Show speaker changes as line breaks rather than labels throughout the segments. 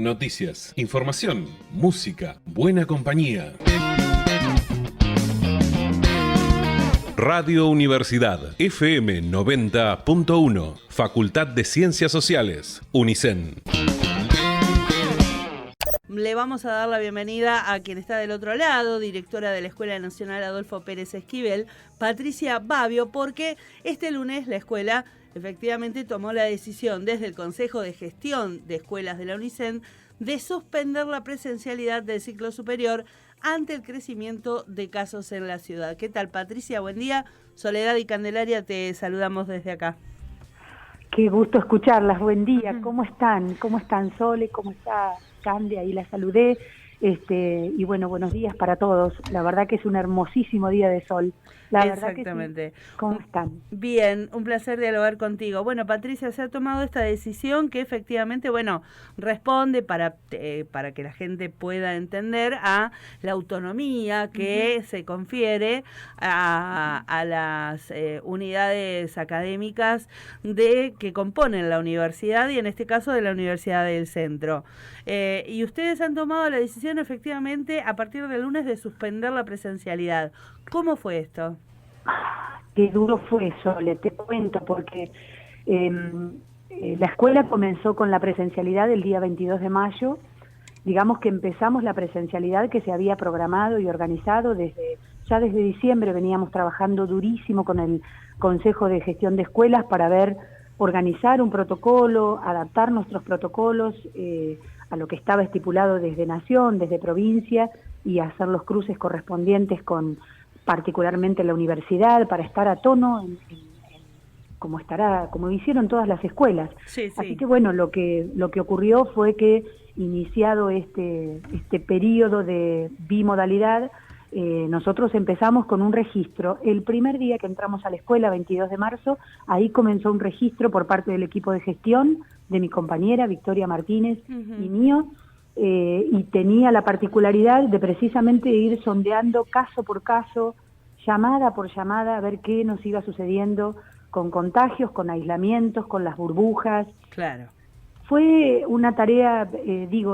noticias, información, música, buena compañía. Radio Universidad, FM 90.1, Facultad de Ciencias Sociales, UNICEN.
Le vamos a dar la bienvenida a quien está del otro lado, directora de la Escuela Nacional Adolfo Pérez Esquivel, Patricia Babbio, porque este lunes la escuela efectivamente tomó la decisión desde el Consejo de Gestión de Escuelas de la UNICEN de suspender la presencialidad del ciclo superior ante el crecimiento de casos en la ciudad. ¿Qué tal, Patricia? Buen día. Soledad y Candelaria, te saludamos desde acá.
Qué gusto escucharlas. Buen día. ¿Cómo están? ¿Cómo están, Sole? ¿Cómo está Candy? Ahí la saludé. Y bueno, buenos días para todos. La verdad que es un hermosísimo día de sol. La
Exactamente.
Verdad que sí. ¿Cómo están?
Bien, un placer dialogar contigo. Bueno, Patricia, se ha tomado esta decisión que efectivamente, bueno, responde para que la gente pueda entender a la autonomía que se confiere a las unidades académicas que componen la universidad y en este caso de la Universidad del Centro. Y ustedes han tomado la decisión efectivamente a partir del lunes de suspender la presencialidad. ¿Cómo fue esto?
Qué duro fue, Sole, te cuento, porque la escuela comenzó con la presencialidad el día 22 de mayo. Digamos que empezamos la presencialidad que se había programado y organizado ya desde diciembre. Veníamos trabajando durísimo con el Consejo de Gestión de Escuelas para organizar un protocolo, adaptar nuestros protocolos a lo que estaba estipulado desde Nación, desde provincia, y hacer los cruces correspondientes con particularmente la universidad para estar a tono como hicieron todas las escuelas.
Sí.
Así que bueno, lo que ocurrió fue que iniciado este periodo de bimodalidad, nosotros empezamos con un registro. El primer día que entramos a la escuela, 22 de marzo, ahí comenzó un registro por parte del equipo de gestión, de mi compañera Victoria Martínez y mío, y tenía la particularidad de precisamente ir sondeando caso por caso, llamada por llamada, a ver qué nos iba sucediendo con contagios, con aislamientos, con las burbujas.
Claro.
Fue una tarea,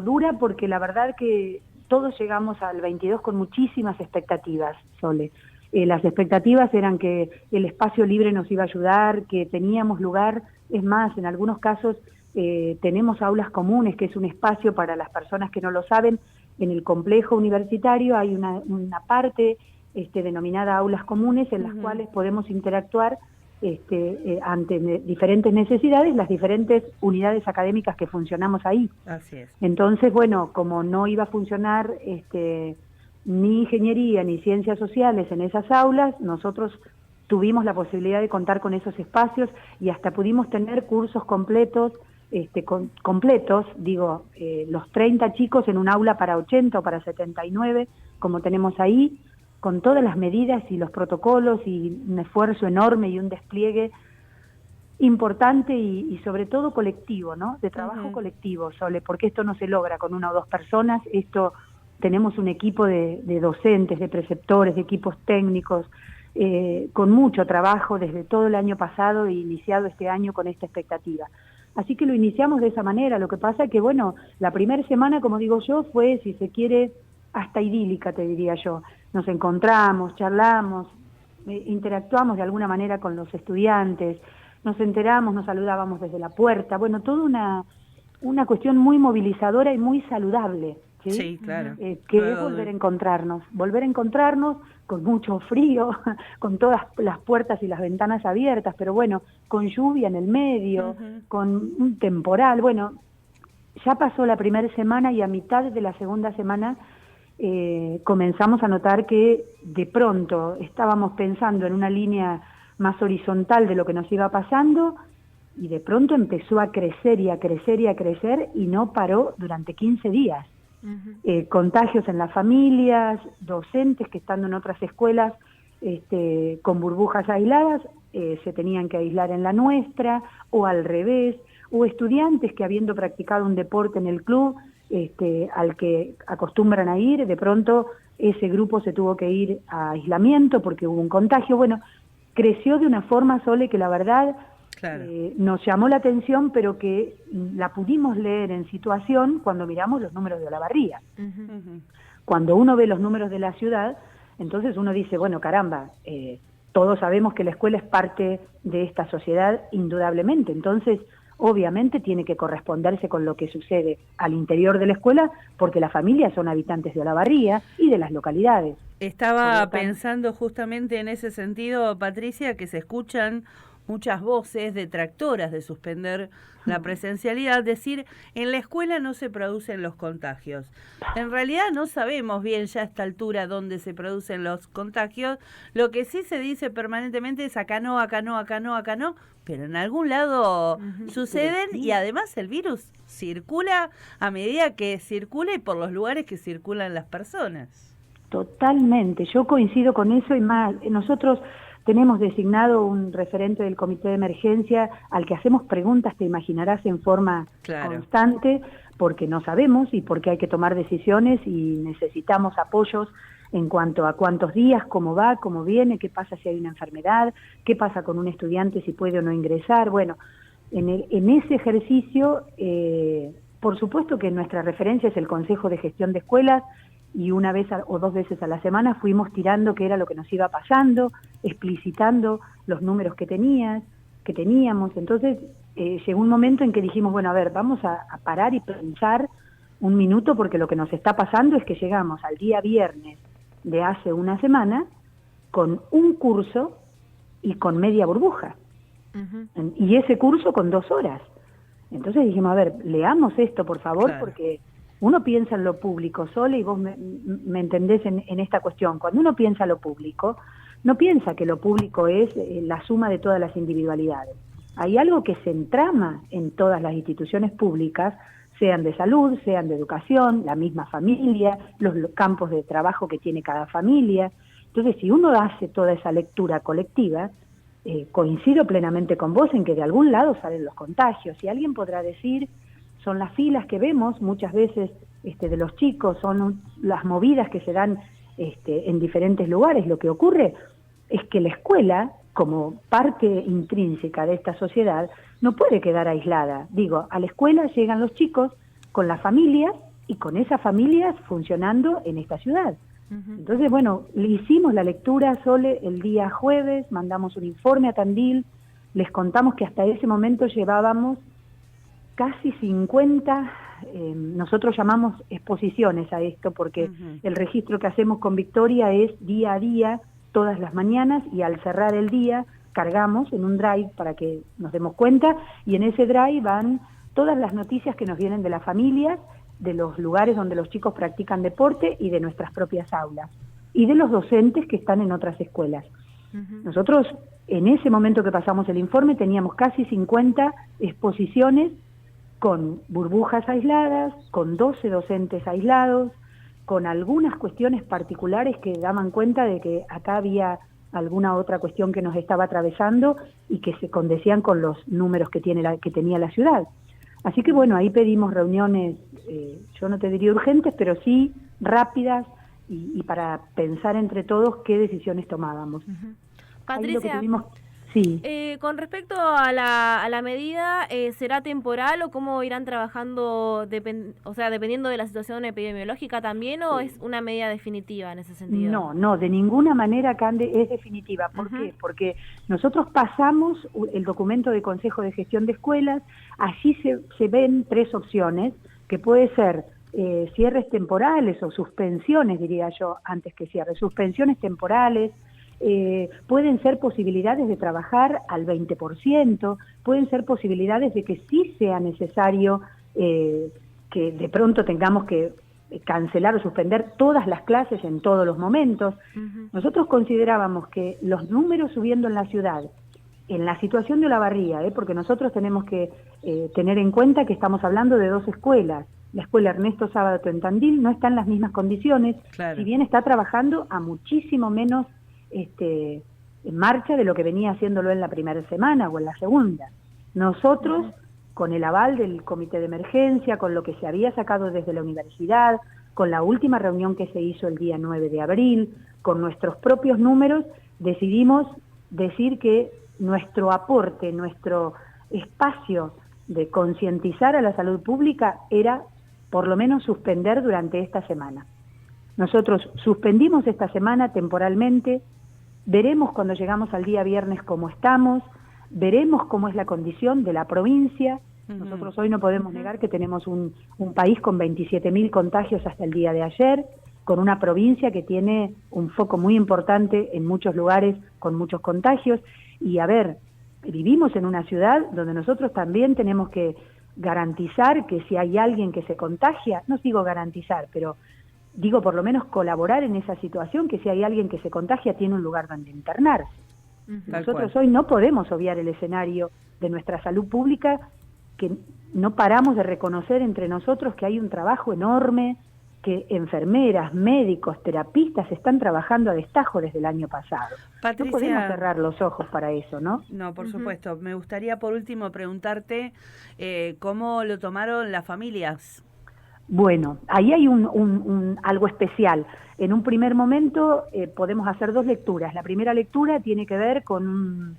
dura, porque la verdad que todos llegamos al 22 con muchísimas expectativas, Sole. Las expectativas eran que el espacio libre nos iba a ayudar, que teníamos lugar. Es más, en algunos casos tenemos aulas comunes, que es un espacio para las personas que no lo saben. En el complejo universitario hay una parte denominada aulas comunes en las cuales podemos interactuar ante diferentes necesidades, las diferentes unidades académicas que funcionamos ahí.
Así es.
Entonces, bueno, como no iba a funcionar ni ingeniería ni ciencias sociales en esas aulas, nosotros tuvimos la posibilidad de contar con esos espacios y hasta pudimos tener cursos completos, los 30 chicos en un aula para 80 o para 79, como tenemos ahí, con todas las medidas y los protocolos y un esfuerzo enorme y un despliegue importante y sobre todo colectivo, ¿no? De trabajo colectivo, Sole, porque esto no se logra con una o dos personas. Tenemos un equipo de docentes, de preceptores, de equipos técnicos, con mucho trabajo desde todo el año pasado e iniciado este año con esta expectativa. Así que lo iniciamos de esa manera. Lo que pasa es que, bueno, la primera semana, como digo yo, fue, si se quiere, hasta idílica, te diría yo. Nos encontramos, charlamos, interactuamos de alguna manera con los estudiantes, nos enteramos, nos saludábamos desde la puerta. Bueno, toda una cuestión muy movilizadora y muy saludable.
Sí, claro.
Que es volver a encontrarnos con mucho frío, con todas las puertas y las ventanas abiertas, pero bueno, con lluvia en el medio, con un temporal. Bueno, ya pasó la primera semana y a mitad de la segunda semana comenzamos a notar que de pronto estábamos pensando en una línea más horizontal de lo que nos iba pasando y de pronto empezó a crecer y a crecer y a crecer y no paró durante 15 días. Contagios en las familias, docentes que estando en otras escuelas con burbujas aisladas se tenían que aislar en la nuestra, o al revés, o estudiantes que habiendo practicado un deporte en el club al que acostumbran a ir, de pronto ese grupo se tuvo que ir a aislamiento porque hubo un contagio. Bueno, creció de una forma, Sole, que la verdad
Claro.
nos llamó la atención, pero que la pudimos leer en situación cuando miramos los números de Olavarría. Cuando uno ve los números de la ciudad, entonces uno dice, bueno, caramba, todos sabemos que la escuela es parte de esta sociedad, indudablemente. Entonces, obviamente tiene que corresponderse con lo que sucede al interior de la escuela, porque las familias son habitantes de Olavarría y de las localidades.
Estaba pensando justamente en ese sentido, Patricia, que se escuchan muchas voces detractoras de suspender la presencialidad, decir, en la escuela no se producen los contagios. En realidad no sabemos bien ya a esta altura dónde se producen los contagios. Lo que sí se dice permanentemente es acá no, acá no, acá no, acá no, pero en algún lado suceden y además el virus circula a medida que circula y por los lugares que circulan las personas.
Totalmente, yo coincido con eso y más. Nosotros tenemos designado un referente del comité de emergencia al que hacemos preguntas, te imaginarás, en forma constante, porque no sabemos y porque hay que tomar decisiones y necesitamos apoyos en cuanto a cuántos días, cómo va, cómo viene, qué pasa si hay una enfermedad, qué pasa con un estudiante si puede o no ingresar. Bueno, en ese ejercicio, por supuesto que nuestra referencia es el Consejo de Gestión de Escuelas, y una vez o dos veces a la semana fuimos tirando qué era lo que nos iba pasando, explicitando los números que teníamos. Entonces llegó un momento en que dijimos, bueno, a ver, vamos a parar y pensar un minuto, porque lo que nos está pasando es que llegamos al día viernes de hace una semana con un curso y con media burbuja, y ese curso con 2 horas. Entonces dijimos, a ver, leamos esto, por favor, porque uno piensa en lo público, Sole, y vos me entendés en esta cuestión. Cuando uno piensa en lo público, no piensa que lo público es la suma de todas las individualidades. Hay algo que se entrama en todas las instituciones públicas, sean de salud, sean de educación, la misma familia, los campos de trabajo que tiene cada familia. Entonces, si uno hace toda esa lectura colectiva, coincido plenamente con vos en que de algún lado salen los contagios. Y alguien podrá decir, son las filas que vemos muchas veces de los chicos, son las movidas que se dan en diferentes lugares. Lo que ocurre es que la escuela, como parte intrínseca de esta sociedad, no puede quedar aislada. Digo, a la escuela llegan los chicos con las familias y con esas familias funcionando en esta ciudad. Entonces, bueno, le hicimos la lectura, Sole, el día jueves, mandamos un informe a Tandil, les contamos que hasta ese momento llevábamos casi 50, nosotros llamamos exposiciones a esto, porque el registro que hacemos con Victoria es día a día, todas las mañanas, y al cerrar el día cargamos en un drive para que nos demos cuenta, y en ese drive van todas las noticias que nos vienen de las familias, de los lugares donde los chicos practican deporte y de nuestras propias aulas, y de los docentes que están en otras escuelas. Nosotros, en ese momento que pasamos el informe, teníamos casi 50 exposiciones con burbujas aisladas, con 12 docentes aislados, con algunas cuestiones particulares que daban cuenta de que acá había alguna otra cuestión que nos estaba atravesando y que se condecían con los números que tenía la ciudad. Así que bueno, ahí pedimos reuniones, yo no te diría urgentes, pero sí rápidas y para pensar entre todos qué decisiones tomábamos.
Patricia,
sí.
Con respecto a la medida, ¿será temporal o cómo irán trabajando, dependiendo de la situación epidemiológica también, o es una medida definitiva en ese sentido?
No, de ninguna manera, Cande, es definitiva. ¿Por qué? Porque nosotros pasamos el documento de Consejo de Gestión de Escuelas, allí se ven 3 opciones, que puede ser cierres temporales o suspensiones, diría yo, antes que cierres, suspensiones temporales. Pueden ser posibilidades de trabajar al 20%, pueden ser posibilidades de que sí sea necesario que de pronto tengamos que cancelar o suspender todas las clases en todos los momentos. Nosotros considerábamos que los números subiendo en la ciudad, en la situación de Olavarría, porque nosotros tenemos que tener en cuenta que estamos hablando de 2 escuelas. La escuela Ernesto Sábato en Tandil no está en las mismas condiciones, si bien está trabajando a muchísimo menos en marcha de lo que venía haciéndolo en la primera semana o en la segunda. Nosotros, con el aval del comité de emergencia, con lo que se había sacado desde la universidad, con la última reunión que se hizo el día 9 de abril, con nuestros propios números, decidimos decir que nuestro aporte, nuestro espacio de concientizar a la salud pública era por lo menos suspender durante esta semana. Nosotros suspendimos esta semana temporalmente, veremos cuando llegamos al día viernes cómo estamos, veremos cómo es la condición de la provincia. Nosotros hoy no podemos negar que tenemos un país con 27.000 contagios hasta el día de ayer, con una provincia que tiene un foco muy importante en muchos lugares con muchos contagios. Y a ver, vivimos en una ciudad donde nosotros también tenemos que garantizar que si hay alguien que se contagia, no digo garantizar, pero digo por lo menos colaborar en esa situación, que si hay alguien que se contagia tiene un lugar donde internarse. Nosotros hoy no podemos obviar el escenario de nuestra salud pública, que no paramos de reconocer entre nosotros que hay un trabajo enorme, que enfermeras, médicos, terapistas están trabajando a destajo desde el año pasado.
Patricia,
no podemos cerrar los ojos para eso, ¿no?
No, por supuesto. Me gustaría por último preguntarte cómo lo tomaron las familias.
Bueno, ahí hay algo especial. En un primer momento podemos hacer dos lecturas. La primera lectura tiene que ver con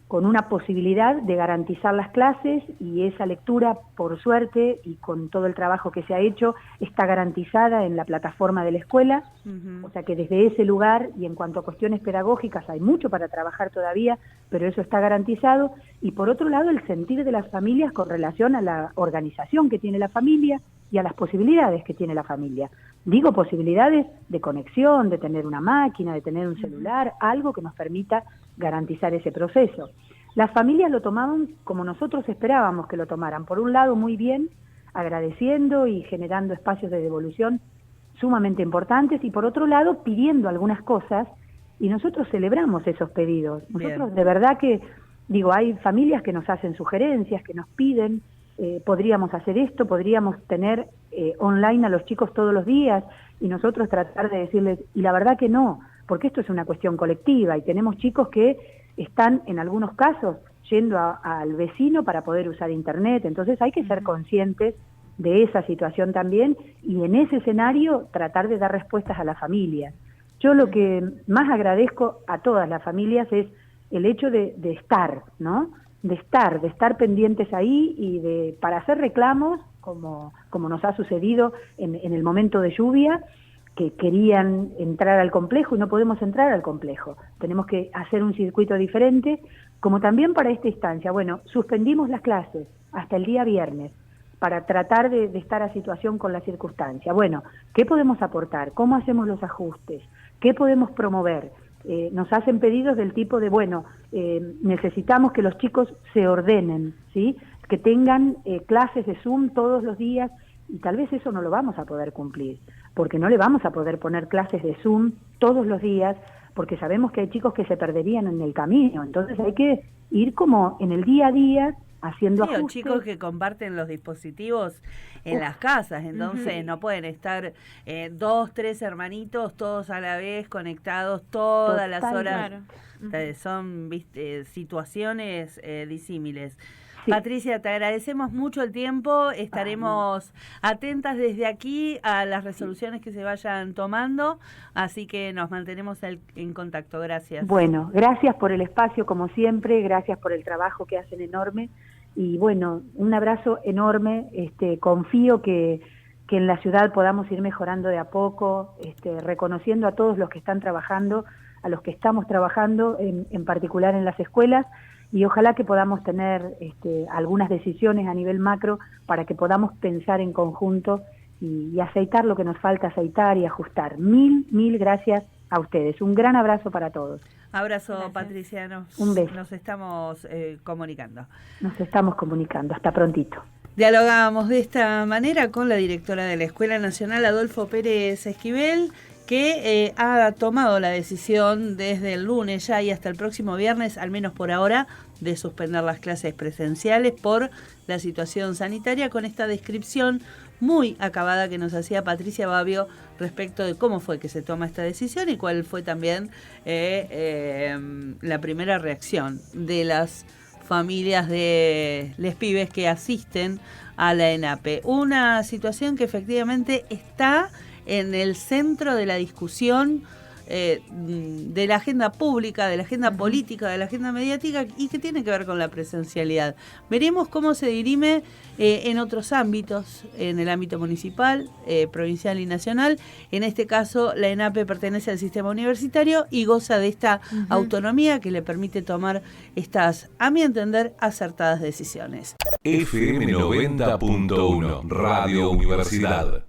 una posibilidad de garantizar las clases, y esa lectura, por suerte, y con todo el trabajo que se ha hecho, está garantizada en la plataforma de la escuela. O sea que desde ese lugar, y en cuanto a cuestiones pedagógicas, hay mucho para trabajar todavía, pero eso está garantizado. Y por otro lado, el sentir de las familias con relación a la organización que tiene la familia y a las posibilidades que tiene la familia. Digo posibilidades de conexión, de tener una máquina, de tener un celular, algo que nos permita garantizar ese proceso. Las familias lo tomaban como nosotros esperábamos que lo tomaran. Por un lado, muy bien, agradeciendo y generando espacios de devolución sumamente importantes, y por otro lado, pidiendo algunas cosas, y nosotros celebramos esos pedidos. Nosotros, de verdad que, digo, hay familias que nos hacen sugerencias, que nos piden, podríamos hacer esto, podríamos tener online a los chicos todos los días, y nosotros tratar de decirles, y la verdad que no, porque esto es una cuestión colectiva, y tenemos chicos que están en algunos casos yendo al vecino para poder usar internet. Entonces hay que ser conscientes de esa situación también, y en ese escenario tratar de dar respuestas a las familias. Yo lo que más agradezco a todas las familias es el hecho de estar, ¿no? De estar pendientes ahí, y para hacer reclamos, como nos ha sucedido en el momento de lluvia, que querían entrar al complejo y no podemos entrar al complejo. Tenemos que hacer un circuito diferente, como también para esta instancia. Bueno, suspendimos las clases hasta el día viernes para tratar de estar a situación con la circunstancia. Bueno, ¿qué podemos aportar? ¿Cómo hacemos los ajustes? ¿Qué podemos promover? Nos hacen pedidos del tipo de, necesitamos que los chicos se ordenen, ¿sí? Que tengan clases de Zoom todos los días, y tal vez eso no lo vamos a poder cumplir, porque no le vamos a poder poner clases de Zoom todos los días, porque sabemos que hay chicos que se perderían en el camino. Entonces hay que ir como en el día a día haciendo ajustes.
Chicos que comparten los dispositivos en las casas, entonces no pueden estar 2, 3 hermanitos todos a la vez conectados todas las horas. Claro. Son situaciones disímiles. Sí. Patricia, te agradecemos mucho el tiempo, estaremos atentas desde aquí a las resoluciones que se vayan tomando, así que nos mantenemos en contacto. Gracias.
Bueno, gracias por el espacio como siempre, gracias por el trabajo que hacen enorme, y bueno, un abrazo enorme. Confío que en la ciudad podamos ir mejorando de a poco, reconociendo a todos los que están trabajando, a los que estamos trabajando, en particular en las escuelas, y ojalá que podamos tener algunas decisiones a nivel macro para que podamos pensar en conjunto y aceitar lo que nos falta aceitar y ajustar. Mil gracias a ustedes. Un gran abrazo para todos.
Abrazo, gracias. Patricia. Un beso. Nos estamos comunicando.
Nos estamos comunicando. Hasta prontito.
Dialogábamos de esta manera con la directora de la Escuela Nacional, Adolfo Pérez Esquivel, que ha tomado la decisión desde el lunes ya y hasta el próximo viernes, al menos por ahora, de suspender las clases presenciales por la situación sanitaria, con esta descripción muy acabada que nos hacía Patricia Babbio respecto de cómo fue que se toma esta decisión y cuál fue también la primera reacción de las familias de les pibes que asisten a la ENAPE. Una situación que efectivamente está en el centro de la discusión de la agenda pública, de la agenda política, de la agenda mediática y que tiene que ver con la presencialidad. Veremos cómo se dirime en otros ámbitos, en el ámbito municipal, provincial y nacional. En este caso, la ENAPE pertenece al sistema universitario y goza de esta autonomía que le permite tomar estas, a mi entender, acertadas decisiones.
FM 90.1 Radio Universidad.